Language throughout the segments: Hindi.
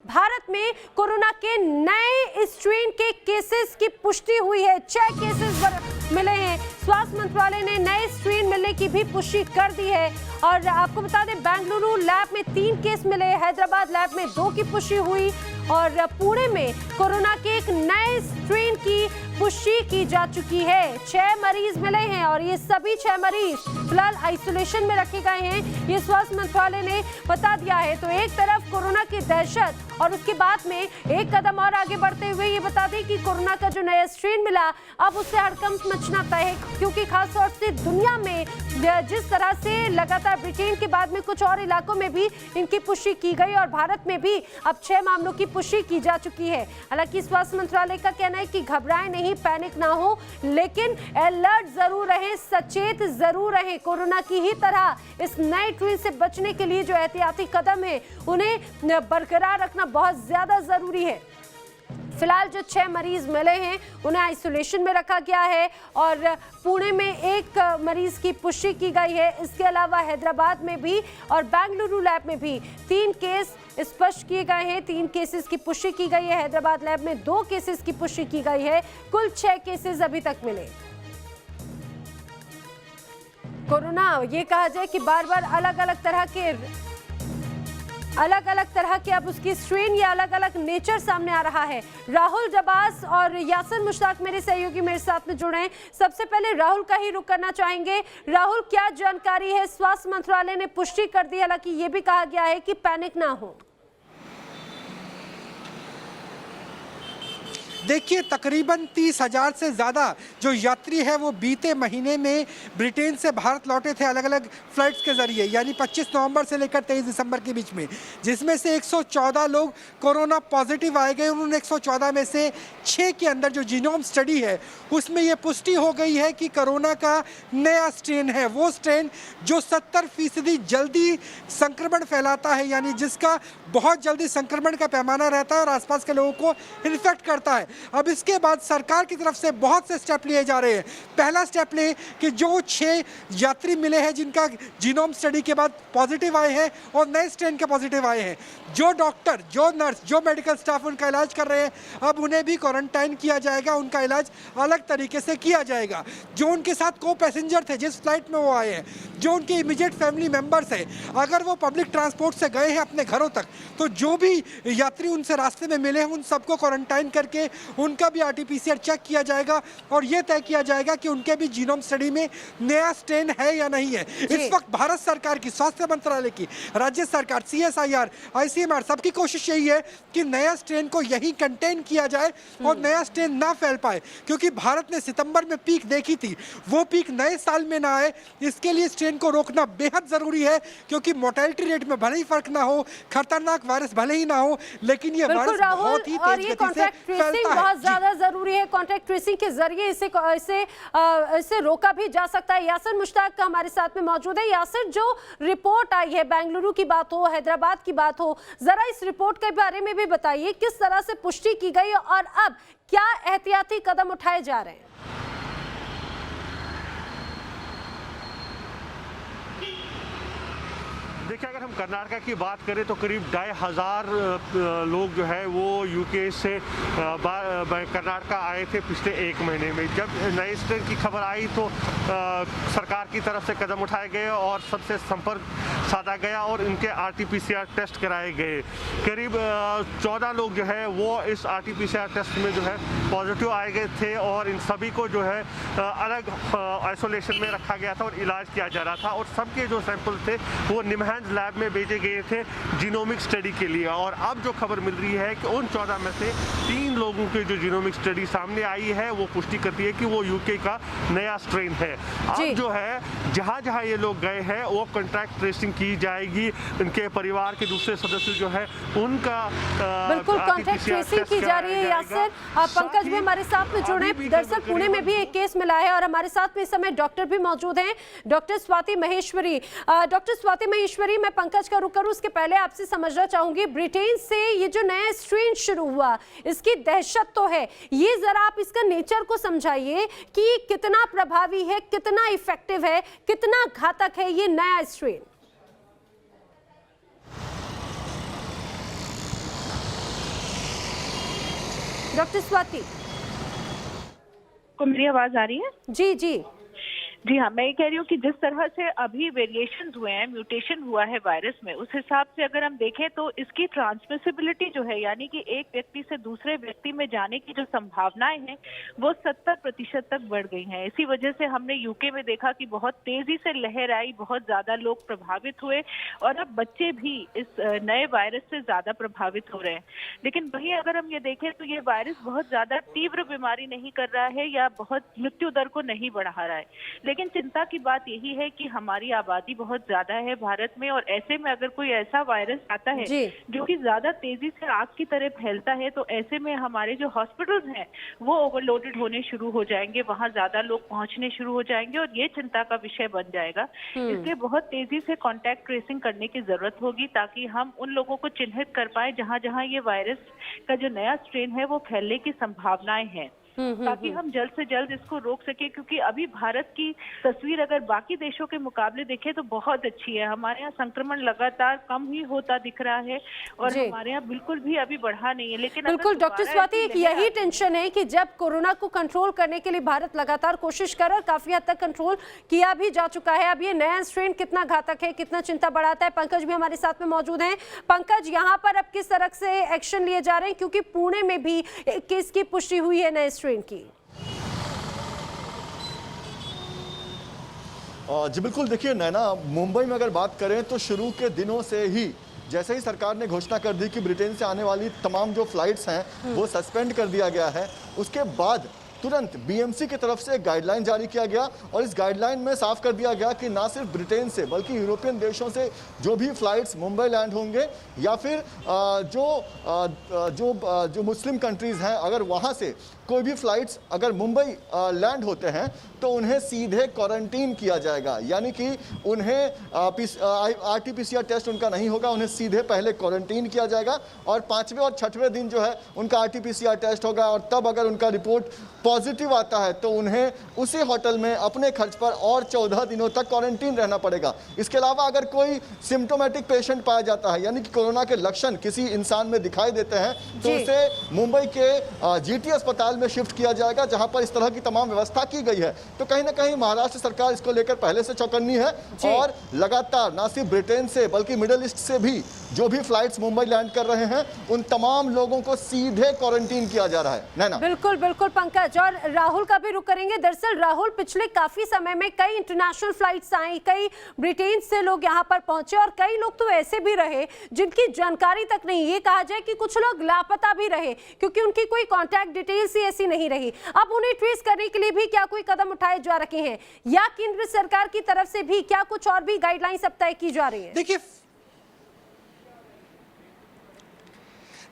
भारत में कोरोना के नए स्ट्रेन के केसेस की पुष्टि हुई है। 6 केसेस मिले हैं। स्वास्थ्य मंत्रालय ने नए स्ट्रेन मिलने की भी पुष्टि कर दी है। और आपको बता दें, बेंगलुरु लैब में 3 केस मिले, हैदराबाद लैब में 2 की पुष्टि हुई और पुणे में कोरोना के एक नए स्ट्रेन की पुष्टि की जा चुकी है। 6 मरीज मिले हैं और ये सभी 6 मरीज फिलहाल आइसोलेशन में रखे गए हैं, ये स्वास्थ्य मंत्रालय ने बता दिया है। तो एक तरफ कोरोना की दहशत और उसके बाद में एक कदम और आगे बढ़ते हुए ये बता दें कि कोरोना का जो नया स्ट्रेन मिला, अब उससे हड़कंप मचना तय है, क्योंकि खासतौर से दुनिया में जिस तरह से लगातार ब्रिटेन के बाद में कुछ और इलाकों में भी इनकी पुष्टि की गई और भारत में भी अब 6 मामलों की पुष्टि की जा चुकी है। हालांकि स्वास्थ्य मंत्रालय का कहना है कि घबराएं नहीं, पैनिक ना हो, लेकिन अलर्ट जरूर रहें, सचेत जरूर रहें। कोरोना की ही तरह इस नए स्ट्रेन से बचने के लिए जो एहतियाती कदम है उन्हें बरकरार रखना बहुत ज्यादा जरूरी है। फिलहाल जो 6 मरीज मिले हैं उन्हें आइसोलेशन में रखा गया है और पुणे में 1 मरीज की पुष्टि की गई है। इसके अलावा हैदराबाद में भी और बेंगलुरु लैब में भी 3 केस स्पष्ट किए गए हैं। 3 केसेस की पुष्टि की गई है। हैदराबाद लैब में 2 केसेस की पुष्टि की गई है। कुल 6 केसेस अभी तक मिले। कोरोना, ये कहा जाए कि बार बार अलग अलग तरह के अब उसकी स्ट्रेन या अलग अलग नेचर सामने आ रहा है। राहुल जबास और यासिर मुश्ताक मेरे सहयोगी मेरे साथ में जुड़े हैं। सबसे पहले राहुल का ही रुख करना चाहेंगे। राहुल, क्या जानकारी है? स्वास्थ्य मंत्रालय ने पुष्टि कर दी, हालांकि ये भी कहा गया है कि पैनिक ना हो। देखिए, तकरीबन 30,000 से ज़्यादा जो यात्री है वो बीते महीने में ब्रिटेन से भारत लौटे थे अलग अलग फ्लाइट्स के ज़रिए, यानी 25 नवंबर से लेकर 23 दिसंबर के बीच में, जिसमें से 114 लोग कोरोना पॉजिटिव आए गए। उन 114 में से 6 के अंदर जो जीनोम स्टडी है उसमें ये पुष्टि हो गई है कि कोरोना का नया स्ट्रेन है, वो स्ट्रेन जो 70% जल्दी संक्रमण फैलाता है, यानी जिसका बहुत जल्दी संक्रमण का पैमाना रहता है और आसपास के लोगों को इन्फेक्ट करता है। अब इसके बाद सरकार की तरफ से बहुत से स्टेप लिए जा रहे हैं। पहला स्टेप ले कि जो 6 यात्री मिले हैं जिनका जीनोम स्टडी के बाद पॉजिटिव आए हैं और नए स्ट्रेन के पॉजिटिव आए हैं, जो डॉक्टर, जो नर्स, जो मेडिकल स्टाफ उनका इलाज कर रहे हैं, अब उन्हें भी क्वारंटाइन किया जाएगा। उनका इलाज अलग तरीके से किया जाएगा। जो उनके साथ को पैसेंजर थे जिस फ्लाइट में वो आए हैं, जो उनके इमीडिएट फैमिली मेंबर्स हैं, अगर वो पब्लिक ट्रांसपोर्ट से गए हैं अपने घरों तक, तो जो भी यात्री उनसे रास्ते में मिले हैं उन सबको क्वारंटाइन करके उनका भी RT-PCR चेक किया जाएगा और यह तय किया जाएगा कि उनके भी जीनोम स्टडी में नया स्ट्रेन है या नहीं है। इस वक्त भारत सरकार की, स्वास्थ्य मंत्रालय की, राज्य सरकार, CSIR, ICMR, सबकी कोशिश यही है कि नया स्ट्रेन को यहीं कंटेन किया जाए और नया स्ट्रेन ना फैल पाए, क्योंकि भारत ने सितंबर में पीक देखी थी, वो पीक नए साल में ना आए। इसके लिए स्ट्रेन को रोकना बेहद जरूरी है, क्योंकि मोर्टेलिटी रेट में भले ही फर्क ना हो, खतरनाक वायरस भले ही ना हो, लेकिन ये वायरस बहुत ही तेज गति से फैलता है। बहुत ज्यादा जरूरी है। कॉन्टैक्ट ट्रेसिंग के जरिए इसे रोका भी जा सकता है। यासिर मुश्ताक हमारे साथ में मौजूद है। यासिर, जो रिपोर्ट आई है, बेंगलुरु की बात हो, हैदराबाद की बात हो, जरा इस रिपोर्ट के बारे में भी बताइए, किस तरह से पुष्टि की गई और अब क्या एहतियाती कदम उठाए जा रहे हैं? देखिए, अगर हम कर्नाटका की बात करें तो करीब 2,500 लोग जो है वो UK से कर्नाटका आए थे पिछले 1 महीने में। जब नए स्ट्रेन की खबर आई तो सरकार की तरफ से कदम उठाए गए और सबसे संपर्क साधा गया और इनके RT-PCR टेस्ट कराए गए। करीब 14 लोग जो है वो इस RT-PCR टेस्ट में जो है पॉजिटिव आए गए थे और इन सभी को जो है अलग आइसोलेशन में रखा गया था और इलाज किया जा रहा था। और सबके जो सैंपल थे वो निमहांस लैब में भेजे गए थे जीनोमिक स्टडी के लिए। और अब जो खबर मिल रही है कि उन 14 में से 3 लोगों की जो जीनोमिक स्टडी सामने आई है वो पुष्टि करती है कि वो UK का नया स्ट्रेन है। अब जो है जहां जहां ये लोग गए हैं वो कॉन्टैक्ट ट्रेसिंग की जाएगी। उनके परिवार के दूसरे सदस्य जो है उनका बिल्कुल कॉन्टैक्ट ट्रेसिंग की जा रही है। यासिर, पंकज भी हमारे साथ में जुड़े। दरअसल पुणे में भी एक केस मिला है और हमारे साथ में इस समय डॉक्टर भी मौजूद हैं, डॉक्टर स्वाति महेश्वरी। डॉक्टर स्वाति महेश्वरी, मैं पंकज का रुख करूं उसके पहले आपसे समझना चाहूंगी, ब्रिटेन से ये जो नया स्ट्रेन शुरू हुआ, इसकी दहशत तो है, ये जरा आप इसका नेचर को समझाइए कि कितना प्रभावी है, कितना इफेक्टिव है, कितना घातक है ये नया स्ट्रेन। डॉक्टर स्वाति को मेरी आवाज आ रही है? जी जी जी हाँ, मैं ये कह रही हूँ कि जिस तरह से अभी वेरिएशन हुए हैं, म्यूटेशन हुआ है वायरस में, उस हिसाब से अगर हम देखें तो इसकी ट्रांसमिसिबिलिटी जो है, यानी कि एक व्यक्ति से दूसरे व्यक्ति में जाने की जो संभावनाएं हैं वो 70% तक बढ़ गई हैं। इसी वजह से हमने यूके में देखा कि बहुत तेजी से लहर आई, बहुत ज्यादा लोग प्रभावित हुए और अब बच्चे भी इस नए वायरस से ज्यादा प्रभावित हो रहे हैं। लेकिन वहीं अगर हम ये देखें तो ये वायरस बहुत ज्यादा तीव्र बीमारी नहीं कर रहा है या बहुत मृत्यु दर को नहीं बढ़ा रहा है। लेकिन चिंता की बात यही है कि हमारी आबादी बहुत ज्यादा है भारत में, और ऐसे में अगर कोई ऐसा वायरस आता है जो कि ज्यादा तेजी से आग की तरह फैलता है, तो ऐसे में हमारे जो हॉस्पिटल्स हैं वो ओवरलोडेड होने शुरू हो जाएंगे, वहां ज्यादा लोग पहुंचने शुरू हो जाएंगे और ये चिंता का विषय बन जाएगा। इसलिए बहुत तेजी से कॉन्टैक्ट ट्रेसिंग करने की जरूरत होगी ताकि हम उन लोगों को चिन्हित कर पाए जहां जहां ये वायरस का जो नया स्ट्रेन है वो फैलने की संभावनाएं हैं, ताकि हम जल्द से जल्द इसको रोक सके। क्योंकि अभी भारत की तस्वीर अगर बाकी देशों के मुकाबले देखें तो बहुत अच्छी है। हमारे यहाँ संक्रमण लगातार कम ही होता दिख रहा है और हमारे यहाँ बिल्कुल भी अभी बढ़ा नहीं है। लेकिन बिल्कुल डॉक्टर स्वाति, यही टेंशन है कि जब कोरोना को कंट्रोल करने के लिए भारत लगातार कोशिश कर और काफी हद तक कंट्रोल किया भी जा चुका है, अब ये नया स्ट्रेन कितना घातक है, कितना चिंता बढ़ाता है। पंकज भी हमारे साथ में मौजूद हैं। पंकज, यहाँ पर अब किस तरह से एक्शन लिए जा रहे हैं, क्योंकि पुणे में भी एक केस की पुष्टि हुई है नए स्ट्रेन की? जी बिल्कुल, देखिए नैना, मुंबई में अगर बात करें तो शुरू के दिनों से ही जैसे ही सरकार ने घोषणा कर दी कि ब्रिटेन से आने वाली तमाम जो फ्लाइट्स हैं वो सस्पेंड कर दिया गया है, उसके बाद तुरंत बीएमसी की तरफ से गाइडलाइन जारी किया गया और इस गाइडलाइन में साफ कर दिया गया कि ना सिर्फ ब्रिटेन से बल्कि यूरोपियन देशों से जो भी फ्लाइट्स मुंबई लैंड होंगे या फिर जो मुस्लिम कंट्रीज़ हैं, अगर वहाँ से कोई भी फ्लाइट्स अगर मुंबई लैंड होते हैं तो उन्हें सीधे क्वारंटीन किया जाएगा। यानी कि उन्हें आरटीपीसीआर टेस्ट उनका नहीं होगा, उन्हें सीधे पहले क्वारंटीन किया जाएगा और 5वें और 6वें दिन जो है उनका आरटीपीसीआर टेस्ट होगा और तब अगर उनका रिपोर्ट पॉजिटिव आता है तो उन्हें उसी होटल में अपने खर्च पर और 14 दिनों तक क्वारंटीन रहना पड़ेगा। इसके अलावा अगर कोई सिम्टोमेटिक पेशेंट पाया जाता है, यानी कि कोरोना के लक्षण किसी इंसान में दिखाई देते हैं, तो उसे मुंबई के जीटी अस्पताल में शिफ्ट किया जाएगा जहां पर इस तरह की तमाम व्यवस्था की गई है। तो कहीं ना कहीं महाराष्ट्र सरकार इसको लेकर पहले से चौकन्नी है और लगातार ना सिर्फ ब्रिटेन से बल्कि मिडिल ईस्ट से भी जो भी फ्लाइट्स मुंबई लैंड कर रहे हैं उन तमाम लोगों को सीधे क्वारंटीन किया जा रहा है। नैना, बिल्कुल बिल्कुल पंकज, और राहुल का भी रुख करेंगे। दरअसल राहुल, पिछले काफी समय में कई इंटरनेशनल फ्लाइट्स आई, कई ब्रिटेन से लोग यहाँ पर पहुंचे और कई लोग तो ऐसे भी रहे जिनकी जानकारी तक नहीं, ये कहा जाए कि कुछ लोग लापता भी रहे क्योंकि उनकी कोई कॉन्टैक्ट डिटेल्स ही ऐसी नहीं रही। अब उन्हें ट्रेस करने के लिए भी क्या कोई कदम उठाए जा रखे हैं या केंद्र सरकार की तरफ से भी क्या कुछ और भी गाइडलाइंस अब तय की जा रही है?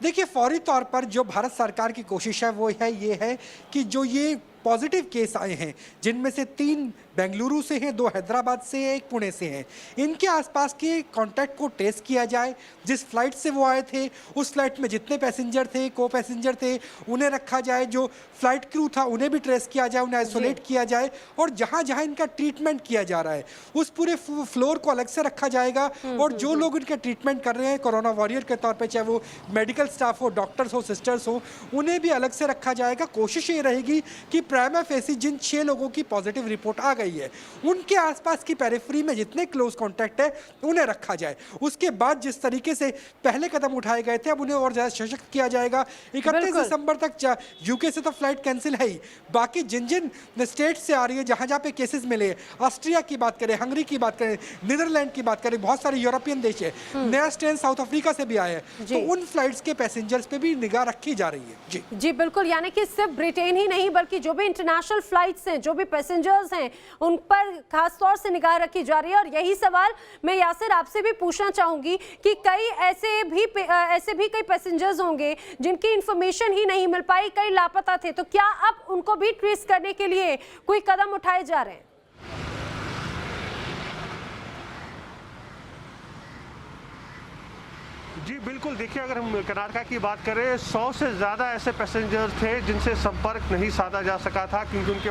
देखिए फौरी तौर पर जो भारत सरकार की कोशिश है वो ये है कि जो ये पॉजिटिव केस आए हैं जिनमें से 3 बेंगलुरु से हैं, 2 हैदराबाद से हैं, 1 पुणे से हैं, इनके आसपास के कॉन्टैक्ट को ट्रेस किया जाए। जिस फ्लाइट से वो आए थे उस फ्लाइट में जितने पैसेंजर थे, को पैसेंजर थे, उन्हें रखा जाए। जो फ्लाइट क्रू था उन्हें भी ट्रेस किया जाए, उन्हें आइसोलेट किया जाए और जहाँ जहाँ इनका ट्रीटमेंट किया जा रहा है उस पूरे फ्लोर को अलग से रखा जाएगा। और जो लोग इनका ट्रीटमेंट कर रहे हैं कोरोना वॉरियर के तौर पर, चाहे वो मेडिकल स्टाफ हो, डॉक्टर्स हो, सिस्टर्स हो, उन्हें भी अलग से रखा जाएगा। कोशिश ये रहेगी कि प्राइमा फेसी जिन 6 लोगों की पॉजिटिव रिपोर्ट आ गई है उनके आसपास की पेरिफेरी में जितने क्लोज कॉन्टैक्ट है उन्हें रखा जाए। उसके बाद जिस तरीके से पहले कदम उठाए गए थे अब उन्हें और ज्यादा सशक्त किया जाएगा। 31 दिसंबर तक यूके से तो फ्लाइट कैंसिल है ही, बाकी जिन जिन स्टेट से आ रही है, जहां जहां पे केसेस मिले, ऑस्ट्रिया की बात करें, हंगरी की बात करें, नीदरलैंड की बात करें, बहुत सारे यूरोपियन देश है, नया स्ट्रेन साउथ अफ्रीका से भी आया है, तो उन फ्लाइट्स के पैसेंजर्स पे भी निगाह रखी जा रही है। जी बिल्कुल, यानी कि सिर्फ ब्रिटेन ही नहीं बल्कि जो भी इंटरनेशनल फ्लाइट्स हैं, जो भी पैसेंजर्स हैं, उन पर खास तौर से निगाह रखी जा रही है। और यही सवाल मैं यासिर आपसे भी पूछना चाहूंगी कि कई ऐसे भी कई पैसेंजर्स होंगे जिनकी इंफॉर्मेशन ही नहीं मिल पाई, कई लापता थे, तो क्या अब उनको भी ट्रेस करने के लिए कोई कदम उठाए जा रहे हैं? जी बिल्कुल, देखिए अगर हम कर्नाटका की बात करें 100 से ज़्यादा ऐसे पैसेंजर थे जिनसे संपर्क नहीं साधा जा सका था क्योंकि उनके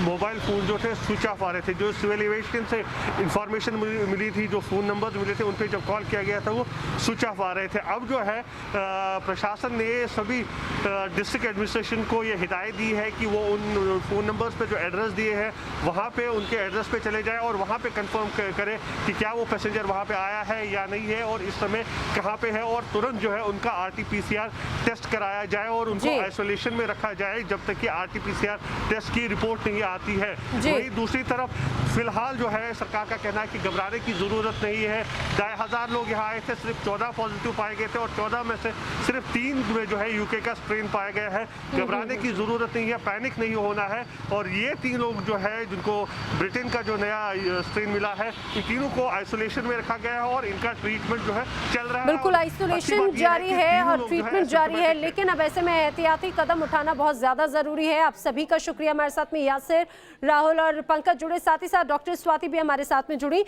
मोबाइल फ़ोन जो थे स्विच ऑफ आ रहे थे। जो सिविल एविएशन से इंफॉर्मेशन मिली थी, जो फ़ोन नंबर मिले थे, उन पर जब कॉल किया गया था वो स्विच ऑफ आ रहे थे। अब जो है प्रशासन ने सभी डिस्ट्रिक्ट एडमिनिस्ट्रेशन को ये हिदायत दी है कि वो उन फ़ोन नंबर्स पे जो एड्रेस दिए हैं वहाँ पे उनके एड्रेस पे चले जाएँ और वहाँ पे कंफर्म करें कि क्या वो पैसेंजर वहाँ पे आया है या नहीं है और इस समय कहाँ पे है, और तुरंत जो है उनका RT-PCR टेस्ट कराया जाए और उनको आइसोलेशन में रखा जाए जब तक कि RT-PCR टेस्ट की रिपोर्ट नहीं आती है। वहीं दूसरी तरफ फिलहाल जो है सरकार का कहना है कि घबराने की जरूरत नहीं है। 2,500 लोग यहाँ आए थे, सिर्फ 14 पॉजिटिव पाए गए थे और 14 में से सिर्फ 3 में जो है यूके का स्ट्रेन पाया गया है। घबराने की जरूरत नहीं है, पैनिक नहीं होना है। और ये 3 लोग जो है जिनको ब्रिटेन का जो नया स्ट्रेन मिला है, इन तीनों को आइसोलेशन में रखा गया है और इनका ट्रीटमेंट जो है चल रहा है। बिल्कुल, आइसोलेशन जारी है और ट्रीटमेंट जारी है, लेकिन अब ऐसे में एहतियाती कदम उठाना बहुत ज्यादा जरूरी है। आप सभी का शुक्रिया। हमारे साथ में यासिर, राहुल और पंकज जुड़े, साथ ही साथ डॉक्टर स्वाति भी हमारे साथ में जुड़ी।